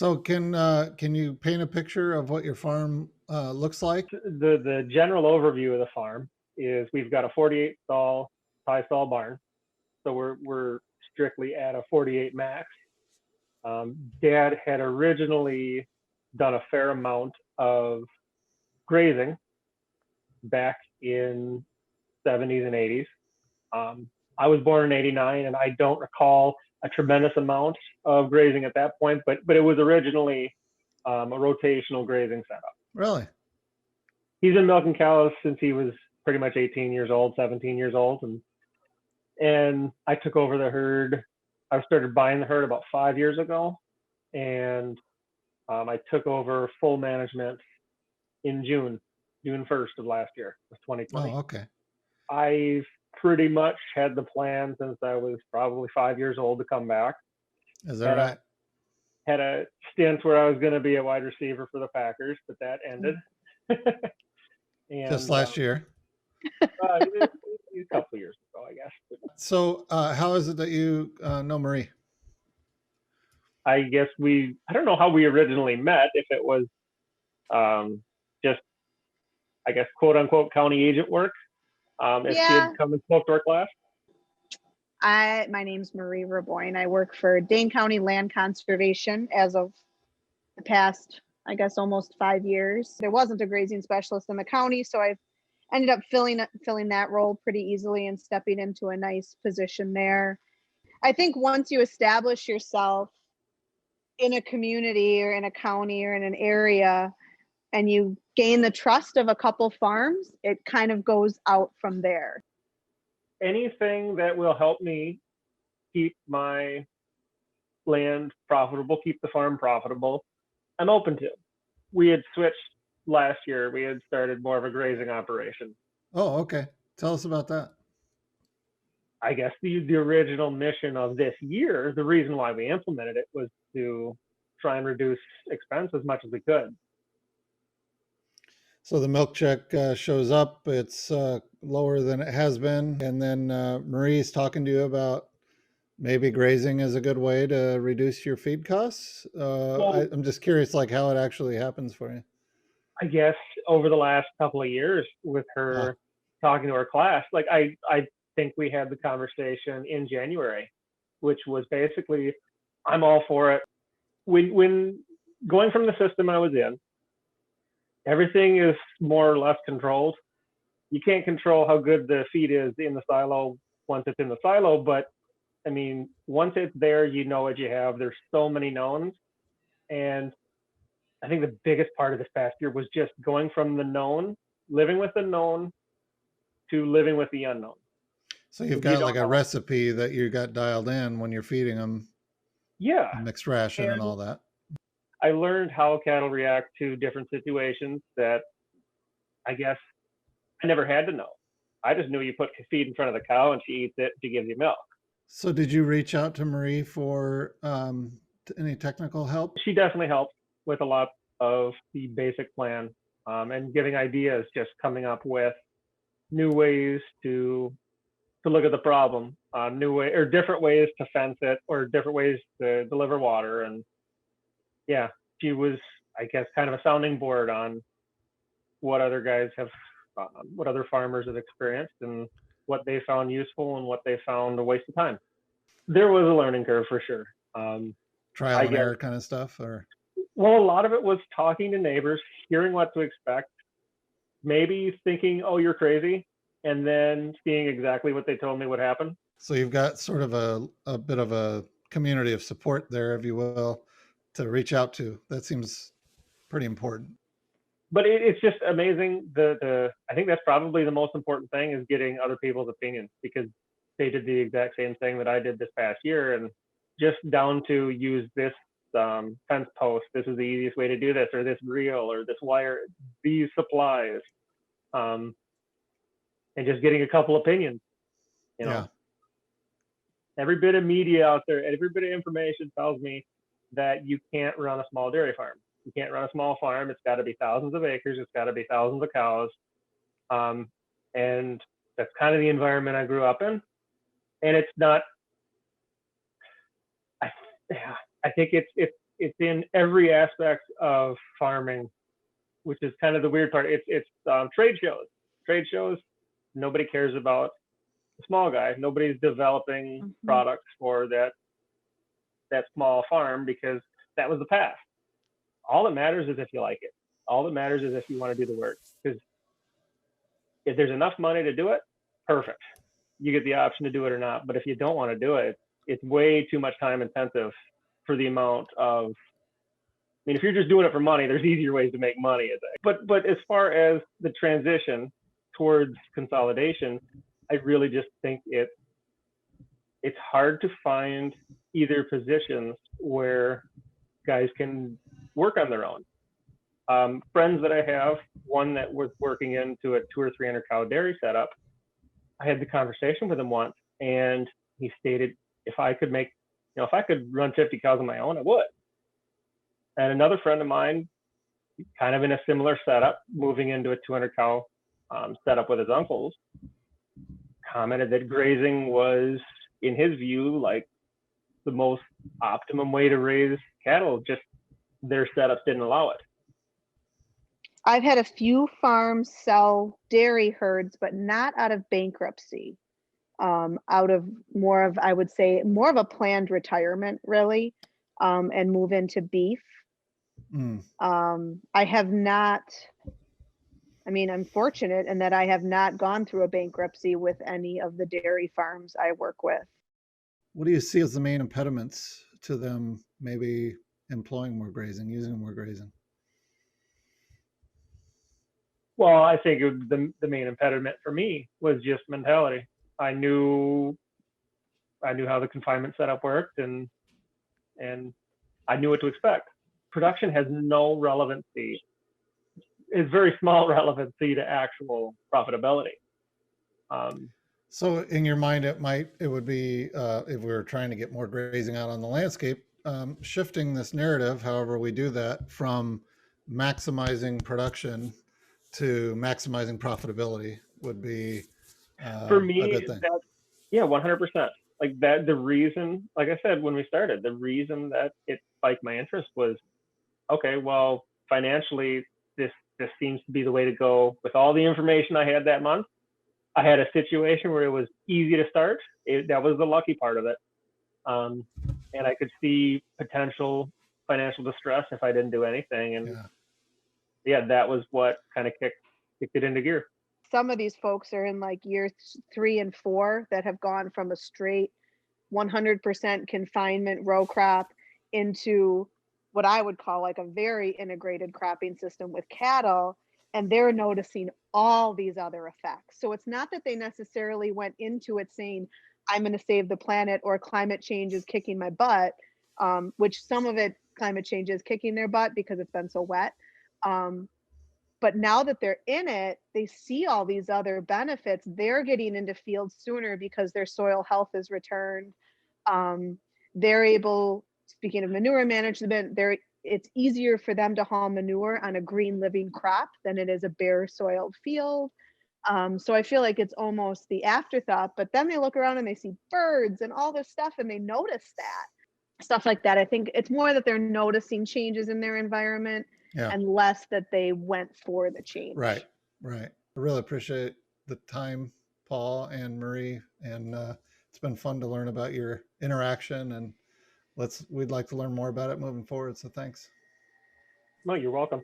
So can you paint a picture of what your farm looks like? The general overview of the farm is we've got a 48 stall, 5 stall barn. So we're strictly at a 48 max. Dad had originally done a fair amount of grazing back in 70s and 80s. I was born in 89 and I don't recall a tremendous amount of grazing at that point, but it was originally a rotational grazing setup. Really? He's been milking cows since he was pretty much 18 years old, 17 years old. And I took over the herd. I started buying the herd about 5 years ago. And I took over full management in June 1st of last year, of 2020. Oh, okay. I've pretty much had the plan since I was probably 5 years old to come back. Is that right? Had a stint where I was going to be a wide receiver for the Packers, but that ended. And, just last year. A couple of years ago, I guess. So how is it that you know Marie? I guess I don't know how we originally met, if it was just, I guess, quote unquote, county agent work. If she had come and spoke to our class. My name's Marie Raboin. I work for Dane County Land Conservation as of the past, I guess, almost 5 years. There wasn't a grazing specialist in the county, so I've ended up filling that role pretty easily and stepping into a nice position there. I think once you establish yourself in a community or in a county or in an area and you gain the trust of a couple farms, it kind of goes out from there. Anything that will help me keep my land profitable, keep the farm profitable, I'm open to. We had switched last year. We had started more of a grazing operation. Oh, okay. Tell us about that. I guess the original mission of this year, the reason why we implemented it was to try and reduce expense as much as we could. So the milk check shows up, it's lower than it has been. And then Marie's talking to you about maybe grazing is a good way to reduce your feed costs. I'm just curious, like, how it actually happens for you. I guess over the last couple of years with her talking to her class, like I think we had the conversation in January, which was basically, I'm all for it. When going from the system I was in, everything is more or less controlled. You can't control how good the feed is in the silo once it's in the silo, but I mean, once it's there, you know what you have. There's so many knowns. And I think the biggest part of this past year was just going from the known, living with the known, to living with the unknown. So you've got like a recipe that you got dialed in when you're feeding them. Yeah. Mixed ration and all that. I learned how cattle react to different situations that I guess I never had to know. I just knew you put feed in front of the cow and she eats it, she gives you milk. So did you reach out to Marie for any technical help? She definitely helped with a lot of the basic plan and giving ideas, just coming up with new ways to look at the problem, different ways to fence it, or different ways to deliver water. And yeah, she was, I guess, kind of a sounding board on what other guys have, what other farmers have experienced and what they found useful and what they found a waste of time. There was a learning curve for sure. Trial and error kind of stuff, or? Well, a lot of it was talking to neighbors, hearing what to expect, maybe thinking, oh, you're crazy, and then seeing exactly what they told me would happen. So you've got sort of a bit of a community of support there, if you will, to reach out to. That seems pretty important. But it's just amazing. I think that's probably the most important thing, is getting other people's opinions, because they did the exact same thing that I did this past year, and just down to use this fence post. This is the easiest way to do this, or this reel, or this wire, these supplies, and just getting a couple opinions. You know, yeah. Every bit of media out there, every bit of information tells me that you can't run a small dairy farm. You can't run a small farm. It's got to be thousands of acres. It's got to be thousands of cows. And that's kind of the environment I grew up in. And it's not, I think it's it's in every aspect of farming, which is kind of the weird part. It's trade shows. Trade shows. Nobody cares about the small guy. Nobody's developing products for that small farm because that was the past. All that matters is if you like it. All that matters is if you want to do the work. Because if there's enough money to do it, perfect. You get the option to do it or not. But if you don't want to do it, it's way too much time intensive for the amount of. I mean, if you're just doing it for money, there's easier ways to make money. But as far as the transition towards consolidation, I really just think it's hard to find either positions where guys can work on their own. Friends that I have, one that was working into a 200 or 300 cow dairy setup, I had the conversation with him once, and he stated, if I could run 50 cows on my own, I would. And another friend of mine, kind of in a similar setup, moving into a 200 cow setup with his uncles, commented that grazing was, in his view, like the most optimum way to raise cattle. Just their setups didn't allow it. I've had a few farms sell dairy herds, but not out of bankruptcy. Out of I would say, more of a planned retirement, really, and move into beef. I have not, I mean, I'm fortunate in that I have not gone through a bankruptcy with any of the dairy farms I work with. What do you see as the main impediments to them maybe employing more grazing, using more grazing? Well, I think the main impediment for me was just mentality. I knew how the confinement setup worked, and I knew what to expect. Production has no relevancy. It's very small relevancy to actual profitability. So in your mind, it would be, if we were trying to get more grazing out on the landscape, shifting this narrative, however we do that, from maximizing production to maximizing profitability would be for me, a good thing. Yeah, 100%. Like that, the reason, like I said when we started, the reason that it spiked my interest was, okay, well, financially, this seems to be the way to go. With all the information I had that month, I had a situation where it was easy to start. That was the lucky part of it. And I could see potential financial distress if I didn't do anything. And yeah, that was what kind of kicked it into gear. Some of these folks are in like year 3 and 4 that have gone from a straight 100% confinement row crop into what I would call like a very integrated cropping system with cattle. And they're noticing all these other effects. So it's not that they necessarily went into it saying, I'm going to save the planet or climate change is kicking my butt, which some of it, climate change is kicking their butt because it's been so wet. But now that they're in it, they see all these other benefits. They're getting into fields sooner because their soil health is returned. They're able, speaking of manure management, it's easier for them to haul manure on a green living crop than it is a bare soiled field. So I feel like it's almost the afterthought, but then they look around and they see birds and all this stuff and they notice that. Stuff like that. I think it's more that they're noticing changes in their environment and less that they went for the change. Right. I really appreciate the time, Paul and Marie, and it's been fun to learn about your interaction, and we'd like to learn more about it moving forward. So thanks. No, you're welcome.